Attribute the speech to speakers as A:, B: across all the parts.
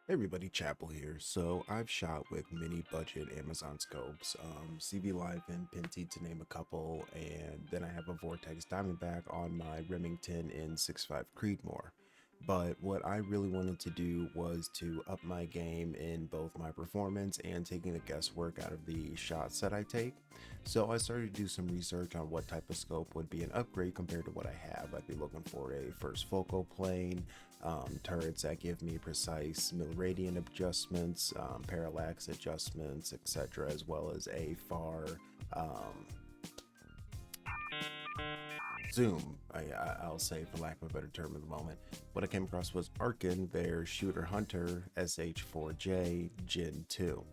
A: Hey everybody, Chapel here. So I've shot with mini budget Amazon scopes, CV Live and Pinty to name a couple, and then I have a Vortex Diamondback on my Remington in 6.5 Creedmoor. But what I really wanted to do was to up my game in both my performance and taking the guesswork out of the shots that I take. So I started to do some research on what type of scope would be an upgrade compared to what I have. I'd be looking for a first focal plane, turrets that give me precise mil-radian adjustments, parallax adjustments, etc., as well as a far um, zoom, I'll say, for lack of a better term at the moment. What I came across was Arken, their Shooter Hunter SH-4J Gen 2.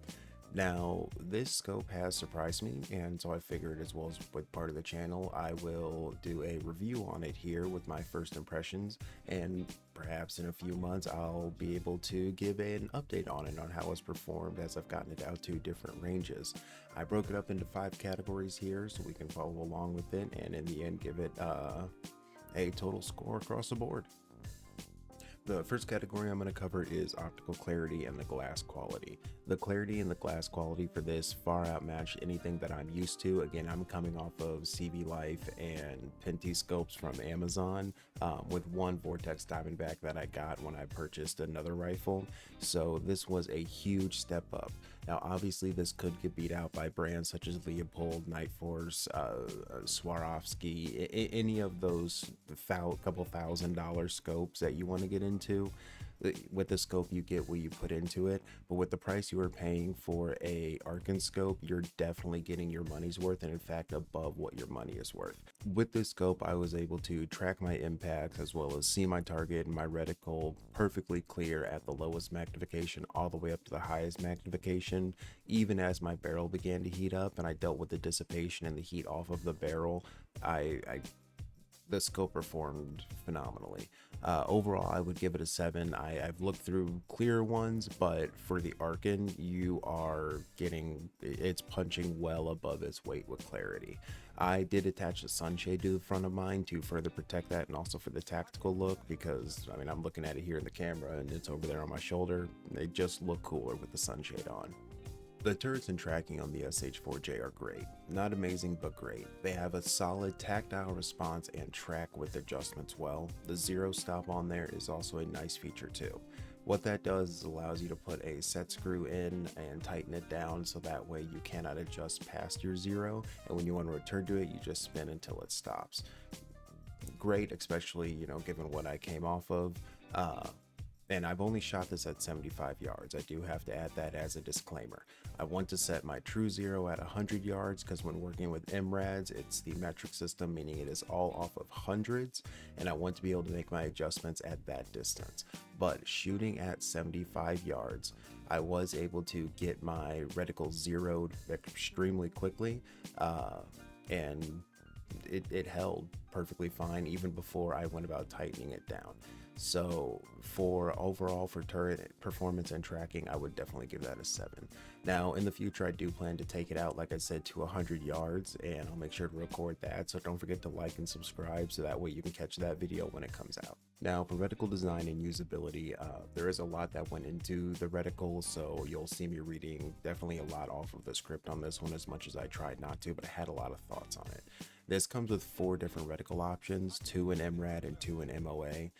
A: Now, this scope has surprised me, and so I figured, as well as with part of the channel, I will do a review on it here with my first impressions, and perhaps in a few months I'll be able to give an update on it, on how it's performed as I've gotten it out to different ranges. I broke it up into 5 categories here so we can follow along with it, and in the end give it a total score across the board. The first category I'm going to cover is optical clarity and the glass quality. The clarity and the glass quality for this far outmatch anything that I'm used to. Again, I'm coming off of CV Life and Pinty scopes from Amazon, with one Vortex Diamondback that I got when I purchased another rifle. So this was a huge step up. Now, obviously, this could get beat out by brands such as Leopold, Night Force, Swarovski, any of those couple $1,000 scopes that you want to get into. With the scope, you get what you put into it, but with the price you were paying for a Arken scope, you're definitely getting your money's worth, and in fact above what your money is worth. With this scope, I was able to track my impacts as well as see my target and my reticle perfectly clear at the lowest magnification all the way up to the highest magnification. Even as my barrel began to heat up and I dealt with the dissipation and the heat off of the barrel, the scope performed phenomenally. Overall, I would give it a 7. I've looked through clear ones, but for the Arken, you are getting, it's punching well above its weight with clarity. I did attach a sunshade to the front of mine to further protect that, and also for the tactical look, because I mean, I'm looking at it here in the camera and it's over there on my shoulder. They just look cooler with the sunshade on. The turrets and tracking on the SH-4J are great. Not amazing, but great. They have a solid tactile response and track with adjustments well. The zero stop on there is also a nice feature too. What that does is allows you to put a set screw in and tighten it down so that way you cannot adjust past your zero, and when you want to return to it, you just spin until it stops. Great, especially, given what I came off of. And I've only shot this at 75 yards. I do have to add that as a disclaimer. I want to set my true zero at 100 yards because when working with MRADs, it's the metric system, meaning it is all off of hundreds, and I want to be able to make my adjustments at that distance. But shooting at 75 yards, I was able to get my reticle zeroed extremely quickly, and it held perfectly fine even before I went about tightening it down. So for overall, for turret performance and tracking, I would definitely give that a 7. Now in the future, I do plan to take it out, like I said, to 100 yards, and I'll make sure to record that, so don't forget to like and subscribe so that way you can catch that video when it comes out. Now for reticle design and usability, there is a lot that went into the reticle, so you'll see me reading definitely a lot off of the script on this one, as much as I tried not to, but I had a lot of thoughts on it. This comes with 4 different reticle options, 2 in MRAD and 2 in MOA.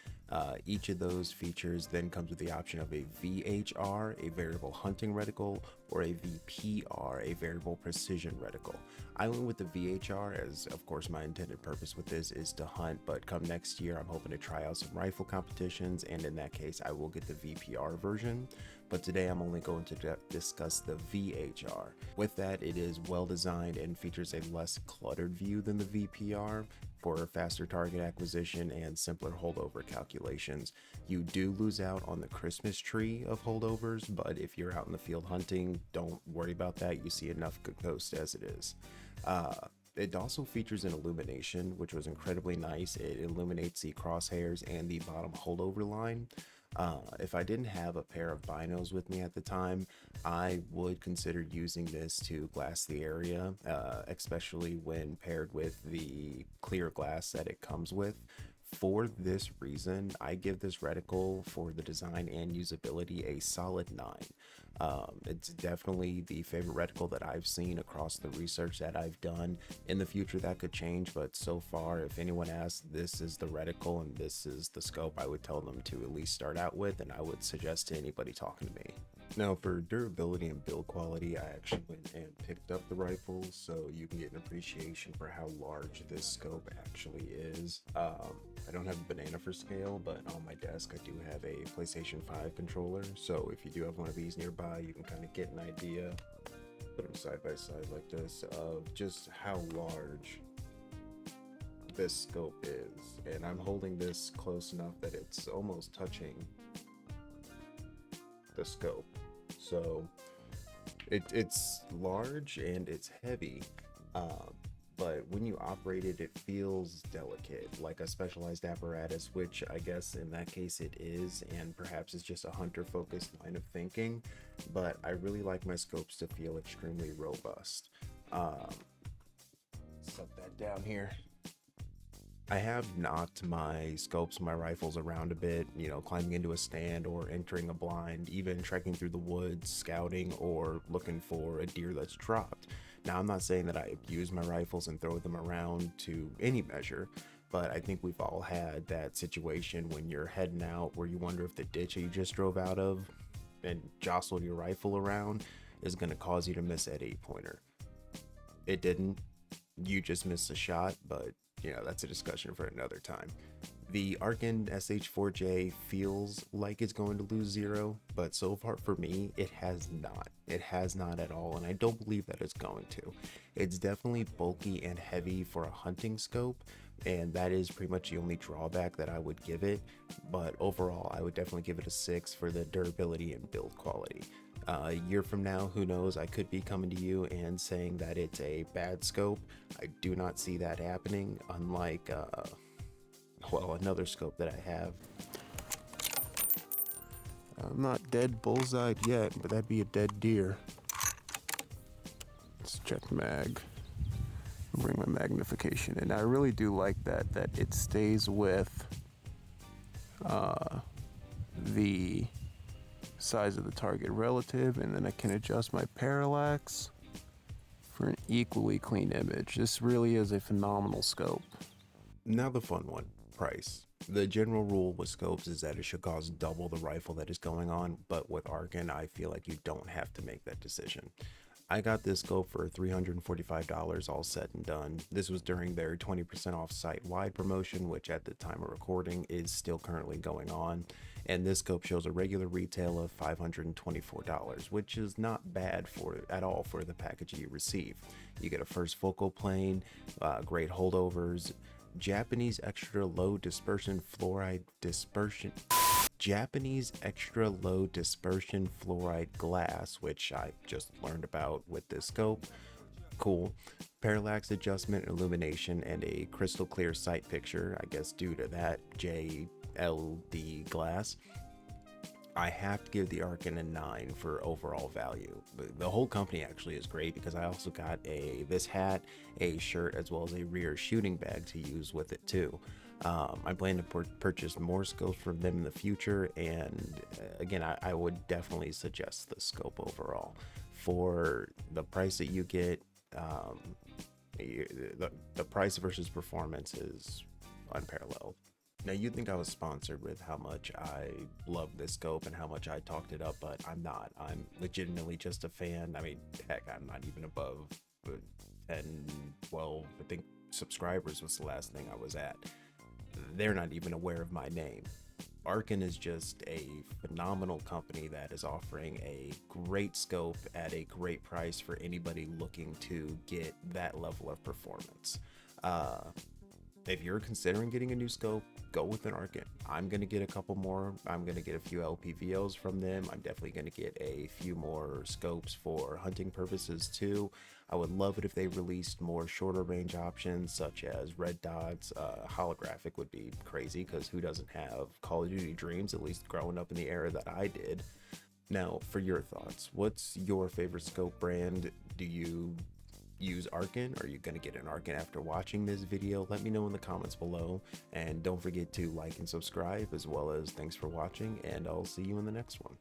A: Each of those features then comes with the option of a VHR, a variable hunting reticle, or a VPR, a variable precision reticle. I went with the VHR as, of course, my intended purpose with this is to hunt, but come next year, I'm hoping to try out some rifle competitions, and in that case, I will get the VPR version. But today I'm only going to discuss the VHR. With that, it is well designed and features a less cluttered view than the VPR for faster target acquisition and simpler holdover calculations. You do lose out on the Christmas tree of holdovers, but if you're out in the field hunting, don't worry about that. You see enough good coast as it is. It also features an illumination, which was incredibly nice. It illuminates the crosshairs and the bottom holdover line. If I didn't have a pair of binos with me at the time, I would consider using this to glass the area, especially when paired with the clear glass that it comes with. For this reason, I give this reticle for the design and usability a solid 9. It's definitely the favorite reticle that I've seen across the research that I've done. In the future, that could change, but so far, if anyone asks, this is the reticle and this is the scope I would tell them to at least start out with, and I would suggest to anybody talking to me. Now, for durability and build quality, I actually went and picked up the rifle so you can get an appreciation for how large this scope actually is. I don't have a banana for scale, but on my desk I do have a PlayStation 5 controller, so if you do have one of these nearby, you can kind of get an idea, put them side by side like this, of just how large this scope is. And I'm holding this close enough that it's almost touching the scope. So it's large and it's heavy, but when you operate it, it feels delicate, like a specialized apparatus, which I guess in that case it is, and perhaps it's just a hunter focused line of thinking, but I really like my scopes to feel extremely robust. Set that down here. I have knocked my scopes, my rifles around a bit, you know, climbing into a stand or entering a blind, even trekking through the woods, scouting, or looking for a deer that's dropped. Now, I'm not saying that I abuse my rifles and throw them around to any measure, but I think we've all had that situation when you're heading out where you wonder if the ditch that you just drove out of and jostled your rifle around is going to cause you to miss that 8-pointer. It didn't. You just missed a shot, but you know, that's a discussion for another time. The Arken SH-4J feels like it's going to lose 0, but so far for me, it has not. It has not at all, and I don't believe that it's going to. It's definitely bulky and heavy for a hunting scope, and that is pretty much the only drawback that I would give it, but overall, I would definitely give it a 6 for the durability and build quality. A year from now, who knows, I could be coming to you and saying that it's a bad scope. I do not see that happening, unlike, well, another scope that I have. I'm not dead bullseyed yet, but that'd be a dead deer. Let's check mag. Bring my magnification in. I really do like that it stays with the size of the target relative, and then I can adjust my parallax for an equally clean image. This really is a phenomenal scope. Now the fun one, price. The general rule with scopes is that it should cost double the rifle that is going on, but with Arken, I feel like you don't have to make that decision. I got this scope for $345 all said and done. This was during their 20% off site-wide promotion, which at the time of recording is still currently going on. And this scope shows a regular retail of $524, which is not bad at all for the package you receive. You get a first focal plane, great holdovers, Japanese extra low dispersion fluoride glass, which I just learned about with this scope. Cool. Parallax adjustment, illumination, and a crystal clear sight picture, I guess due to that JLD glass. I have to give the Arken a 9 for overall value. The whole company actually is great because I also got this hat, a shirt, as well as a rear shooting bag to use with it too. I plan to purchase more scopes from them in the future, and again, I would definitely suggest the scope overall. For the price that you get, the price versus performance is unparalleled. Now, you'd think I was sponsored with how much I love this scope and how much I talked it up, but I'm not. I'm legitimately just a fan. I mean, heck, I'm not even above 10, 12, I think subscribers was the last thing I was at. They're not even aware of my name. Arken is just a phenomenal company that is offering a great scope at a great price for anybody looking to get that level of performance. If you're considering getting a new scope, go with an Arken. I'm going to get a couple more. I'm going to get a few LPVOs from them. I'm definitely going to get a few more scopes for hunting purposes too. I would love it if they released more shorter range options such as red dots. Holographic would be crazy because who doesn't have Call of Duty Dreams, at least growing up in the era that I did. Now, for your thoughts, what's your favorite scope brand? Do you use Arken? Are you going to get an Arken after watching this video? Let me know in the comments below, and don't forget to like and subscribe, as well as thanks for watching, and I'll see you in the next one.